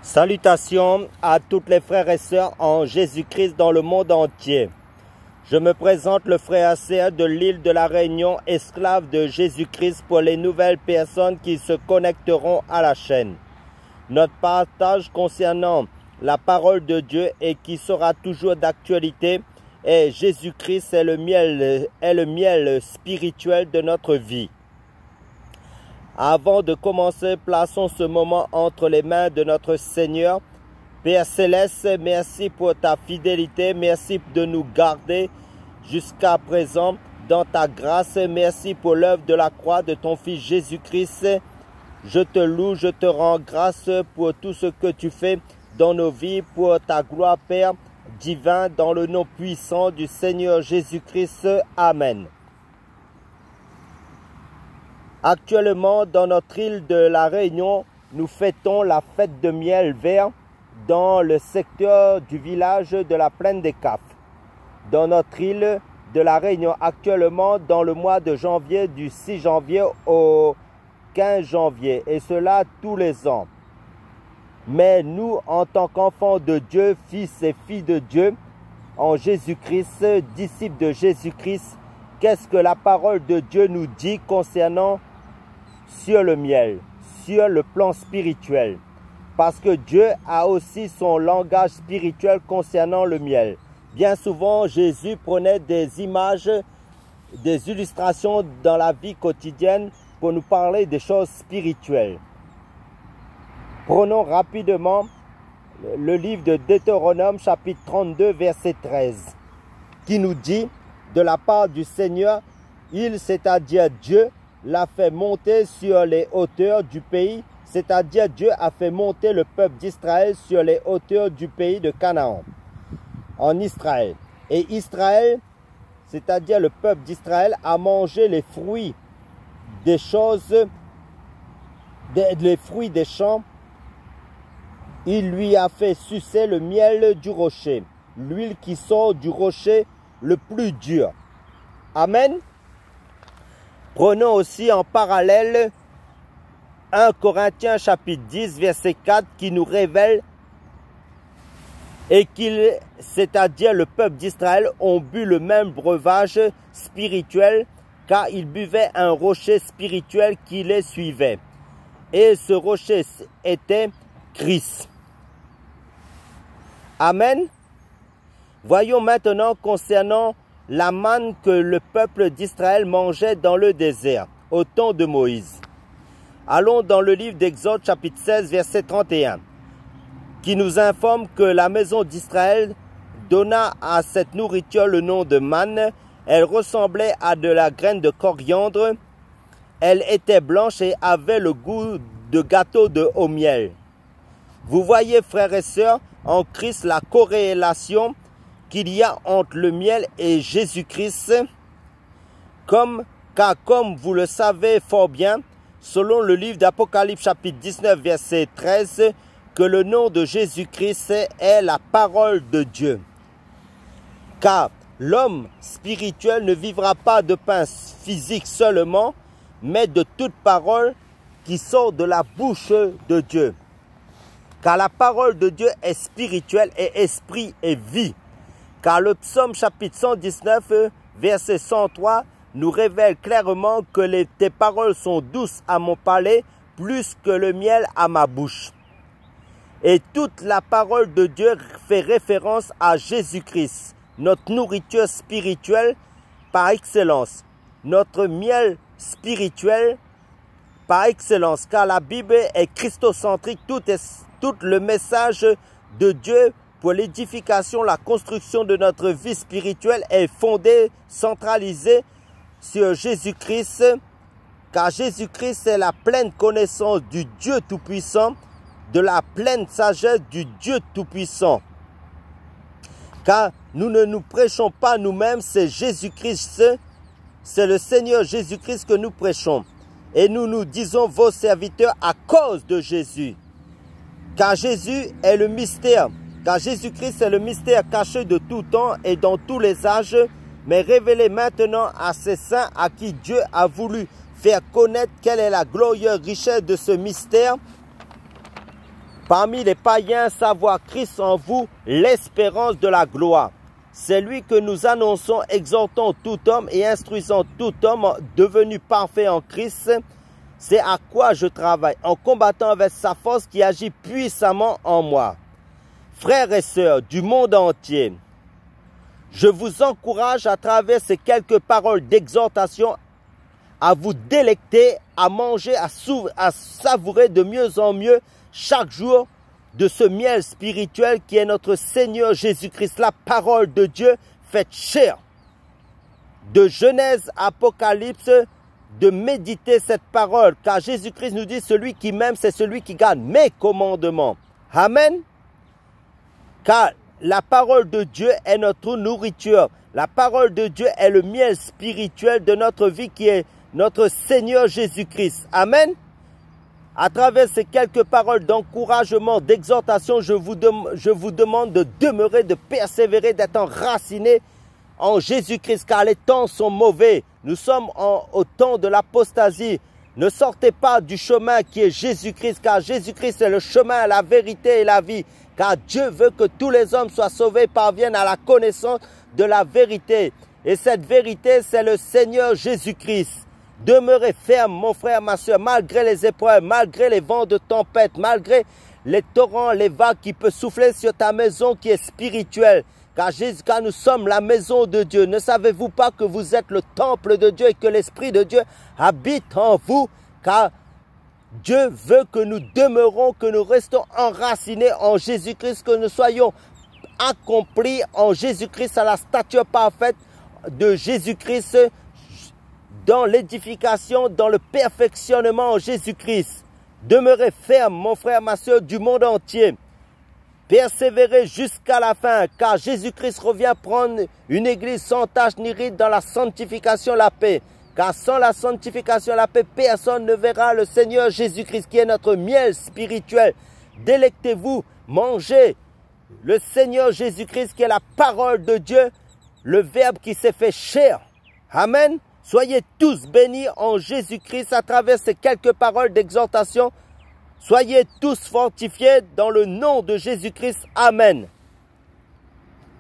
Salutations à toutes les frères et sœurs en Jésus-Christ dans le monde entier. Je me présente le frère ACA de l'île de la Réunion, esclave de Jésus-Christ pour les nouvelles personnes qui se connecteront à la chaîne. Notre partage concernant la parole de Dieu et qui sera toujours d'actualité est Jésus-Christ est le miel spirituel de notre vie. Avant de commencer, plaçons ce moment entre les mains de notre Seigneur. Père Céleste, merci pour ta fidélité, merci de nous garder jusqu'à présent dans ta grâce. Merci pour l'œuvre de la croix de ton Fils Jésus-Christ. Je te loue, je te rends grâce pour tout ce que tu fais dans nos vies, pour ta gloire, Père divin, dans le nom puissant du Seigneur Jésus-Christ. Amen. Actuellement, dans notre île de la Réunion, nous fêtons la fête de miel vert dans le secteur du village de la Plaine des Cafes. Dans notre île de la Réunion, actuellement, dans le mois de janvier, du 6 janvier au 15 janvier, et cela tous les ans. Mais nous, en tant qu'enfants de Dieu, fils et filles de Dieu, en Jésus-Christ, disciples de Jésus-Christ, qu'est-ce que la parole de Dieu nous dit concernant sur le miel, sur le plan spirituel? Parce que Dieu a aussi son langage spirituel concernant le miel. Bien souvent, Jésus prenait des images, des illustrations dans la vie quotidienne pour nous parler des choses spirituelles. Prenons rapidement le livre de Deutéronome, chapitre 32, verset 13, qui nous dit, de la part du Seigneur, il, c'est-à-dire Dieu, l'a fait monter sur les hauteurs du pays, c'est-à-dire Dieu a fait monter le peuple d'Israël sur les hauteurs du pays de Canaan, en Israël. Et Israël, c'est-à-dire le peuple d'Israël, a mangé les fruits des choses, les fruits des champs. Il lui a fait sucer le miel du rocher, l'huile qui sort du rocher le plus dur. Amen. Prenons aussi en parallèle 1 Corinthiens chapitre 10 verset 4 qui nous révèle et qu'il, c'est-à-dire le peuple d'Israël, ont bu le même breuvage spirituel car ils buvaient un rocher spirituel qui les suivait. Et ce rocher était Christ. Amen. Voyons maintenant concernant la manne que le peuple d'Israël mangeait dans le désert, au temps de Moïse. Allons dans le livre d'Exode, chapitre 16, verset 31, qui nous informe que la maison d'Israël donna à cette nourriture le nom de manne. Elle ressemblait à de la graine de coriandre. Elle était blanche et avait le goût de gâteau au miel. Vous voyez, frères et sœurs, en Christ, la corrélation qu'il y a entre le miel et Jésus-Christ, car comme vous le savez fort bien, selon le livre d'Apocalypse chapitre 19 verset 13, que le nom de Jésus-Christ est la parole de Dieu. Car l'homme spirituel ne vivra pas de pain physique seulement, mais de toute parole qui sort de la bouche de Dieu. Car la parole de Dieu est spirituelle et esprit et vie. Car le psaume chapitre 119, verset 103, nous révèle clairement que tes paroles sont douces à mon palais, plus que le miel à ma bouche. Et toute la parole de Dieu fait référence à Jésus-Christ, notre nourriture spirituelle par excellence, notre miel spirituel par excellence, car la Bible est christocentrique, tout le message de Dieu pour l'édification, la construction de notre vie spirituelle est fondée, centralisée sur Jésus-Christ, car Jésus-Christ est la pleine connaissance du Dieu Tout-Puissant, de la pleine sagesse du Dieu Tout-Puissant. Car nous ne nous prêchons pas nous-mêmes, c'est Jésus-Christ, c'est le Seigneur Jésus-Christ que nous prêchons. Et nous nous disons vos serviteurs à cause de Jésus. Car Jésus est le mystère. Car Jésus-Christ est le mystère caché de tout temps et dans tous les âges, mais révélé maintenant à ses saints à qui Dieu a voulu faire connaître quelle est la glorieuse richesse de ce mystère parmi les païens, savoir Christ en vous, l'espérance de la gloire. C'est lui que nous annonçons, exhortons tout homme et instruisons tout homme devenu parfait en Christ. C'est à quoi je travaille, en combattant avec sa force qui agit puissamment en moi. Frères et sœurs du monde entier, je vous encourage à travers ces quelques paroles d'exhortation à vous délecter, à manger, à savourer de mieux en mieux chaque jour de ce miel spirituel qui est notre Seigneur Jésus-Christ, la parole de Dieu faite chair. De Genèse, Apocalypse, de méditer cette parole, car Jésus-Christ nous dit, celui qui m'aime, c'est celui qui garde mes commandements. Amen. Car la parole de Dieu est notre nourriture. La parole de Dieu est le miel spirituel de notre vie qui est notre Seigneur Jésus-Christ. Amen. À travers ces quelques paroles d'encouragement, d'exhortation, je vous demande de demeurer, de persévérer, d'être enraciné en Jésus-Christ, car les temps sont mauvais. Nous sommes au temps de l'apostasie. Ne sortez pas du chemin qui est Jésus-Christ, car Jésus-Christ est le chemin, la vérité et la vie. Car Dieu veut que tous les hommes soient sauvés, parviennent à la connaissance de la vérité. Et cette vérité, c'est le Seigneur Jésus-Christ. Demeurez ferme, mon frère, ma soeur, malgré les épreuves, malgré les vents de tempête, malgré les torrents, les vagues qui peuvent souffler sur ta maison qui est spirituelle. Car nous sommes la maison de Dieu. Ne savez-vous pas que vous êtes le temple de Dieu et que l'Esprit de Dieu habite en vous? Car Dieu veut que nous demeurons, que nous restons enracinés en Jésus-Christ, que nous soyons accomplis en Jésus-Christ à la stature parfaite de Jésus-Christ, dans l'édification, dans le perfectionnement en Jésus-Christ. Demeurez ferme, mon frère, ma soeur, du monde entier. Persévérez jusqu'à la fin, car Jésus-Christ revient prendre une église sans tache ni ride dans la sanctification, la paix. Car sans la sanctification, la paix, personne ne verra le Seigneur Jésus-Christ qui est notre miel spirituel. Délectez-vous, mangez le Seigneur Jésus-Christ qui est la parole de Dieu, le Verbe qui s'est fait chair. Amen. Soyez tous bénis en Jésus-Christ à travers ces quelques paroles d'exhortation. Soyez tous fortifiés dans le nom de Jésus-Christ. Amen.